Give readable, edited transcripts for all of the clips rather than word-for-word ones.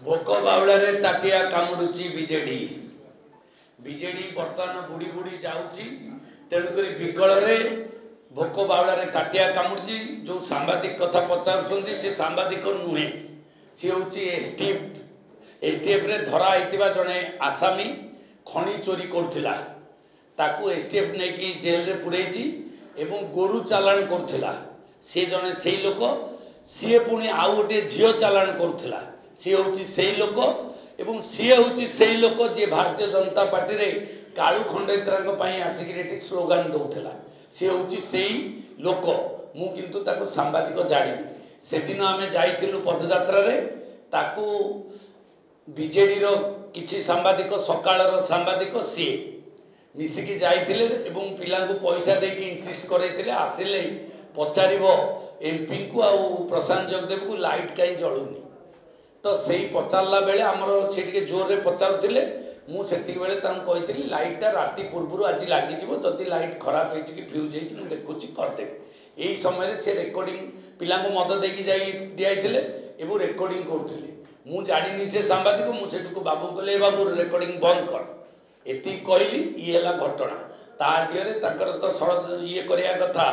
भोक बाउलारे Tatiya कामुड़ुची BJD BJD बर्तमान बुड़ी बुड़ी जाऊची तेणुक विकल भोक बाउलारे ताटिया कामुड़ुची जो सांबादिक कथा पचार से सांबादिक नुहे सी हूँ एसटीएफ रे धरा होता जड़े आसामी खଣି चोरी करुला ताकू एसटीएफ नहीं कि जेल रे पुरैची एवं गोरु चालाण करुला सी जड़े से लोक सी पुणी आउ गोटे झील चालाण करुला सी हूँ से लोक एवं सी हूँ से लोक जी भारतीय जनता पार्टी रे कालू खंडेतरा आसिक स्लोगान दौला सी हूँ से लोक मु किंतु ताको सांबादिक जानी से दिन आम जाइलु पदयात्रा ताकू बीजेडी रो किछि सांबादिक सकाळर सांबादिक सी मिसिकी जाइतिले एवं पिला को पैसा देकी इनसिस्ट करैतिले आसिले पचारिबो एमपी को आ प्रशांत जगदेव को लाइट कहीं जलुनी तो सही पचारला बेले आमर से जोर रे पचारुतिले मुझे बेले कही लाइटा राति पूर्व आज लगी जदि लाइट खराब हो फ्यूज हो देखुची करदे यही समय से रेकर्डिंग पिला मद देकी दिखाई एवं रेकर्डिंग करुले मु जानी से सांबादिक मुझे बाबू कहले बाबू रेकर्डिंग बंद कर एति कहली ये घटना ता दिहरे ताकर तो सड़ ये करिया कथा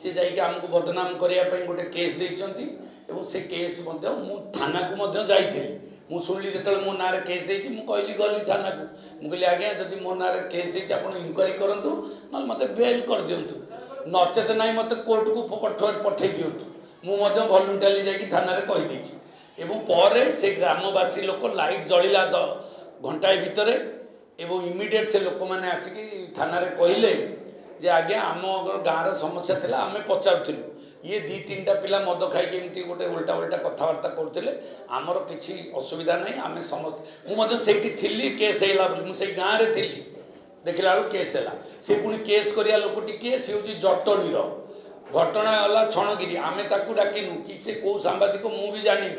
सी जाइए आमको बदनाम करने गोटे केस देइचंती एवं से केस मु थाना को जाइली मु शुणिली जो मो ना केस हो कहली गली थाना को मुझे आज्ञा जदि मो ना केस आप इनक्वारी करूँ ना मत बेल कर दिंतु नचेत ना मत कोर्ट को पठे दिंतु मुझे भलुंटाली जाकि थाना कहीदे एवं पर से ग्रामवासी लोक लाइट जलिला घंटाए भितर एवं इमिडिएट से लोक मैंने आसिक थाना कहले जे आज्ञा आम गाँव समस्या थी आम पचारूँ ये दी तीन टा पिला मद खाई एमती गोटे उल्टा उल्टा कथबार्ता करते आमर किसी असुविधा नहीं आम समस्त मुझे थी केस है मुझे गाँव में थी देखला बेलू केस है सी पुणी केस करिया लोकटी किए सी हूँ जटनीर घटना गला क्षणगिरी आम ताकू डाकिनु कि से कौ सांबादिक मु भी जानी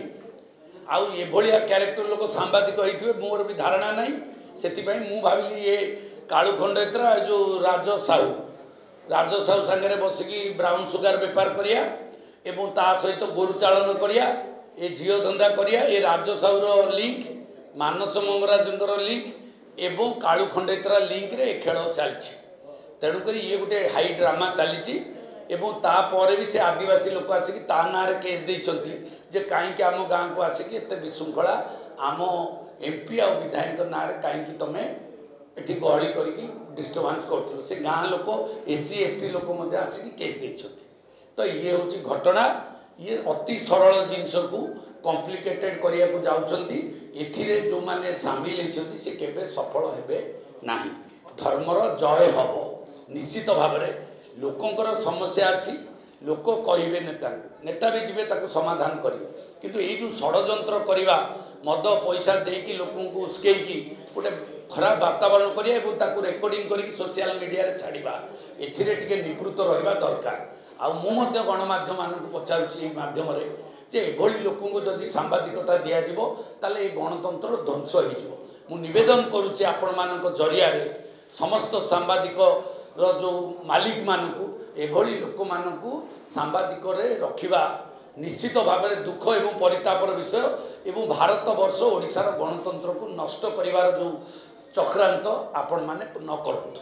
आउ एभलिया क्यारेक्टर लोक सांबादिक होते मोर भी धारणा ना से मु भाविली ये कालू खंडेतरा जो राज साहू सांगे बसिकी ब्राउन सुगार बेपार करिया एवं ता सहित गोरु चालन करिया ए झील धंदा करिया ए राज साहूर लिंक मानस मंगराजंकर लिंक एवं कालू खंडेतरा लिंक रे खेल चलती तेणुक ये गोटे हाई ड्रामा चली एवं तापर भी से आदिवासी लोक आसिक ता ना केस देइछंती जे कहीं आम गाँव को आसिक एत विशृंखला आम एमपी आ विधायक ना कहीं तुम ये गहली करके डिस्टर्बांस कर से गाँ लोक एससी एसटी लोक आसिक केस देइछंती तो ये हूँ घटना ये अति सरल जिनस को कॉम्प्लिकेटेड करने को जाउछंती एथिरे जो माने शामिल होती से केबे सफल हेबे नाही धर्मर जय हब निश्चित भाव में लोकंकर समस्या अच्छी लोक कहे नेता भी जीवे ताको समाधान करेंगे किंतु ये जो षड्यंत्र करवा मद पैसा देकी लोक उस्कई गोटे खराब वातावरण करा रेकर्डिंग करके सोशल मीडिया रे छाड़ा एथिरे निवृत्त रहा दरकार आदि गणमाध्यम मानक पचारुची मध्यम जे एभली लोक जदि सांबादिकता दिज्व ताले ये गणतंत्र ध्वंस हो निवेदन करुच्चे आपण मान जरिया समस्त सांबादिक जो मालिक मानू एभली लोक मानू सांबादिक रखा निश्चित भाव में दुख एवं परितापर विषय एवं भारत वर्ष ओडिशार गणतंत्र को नष्ट करिवार जो चक्रांत आपण माने न करतु।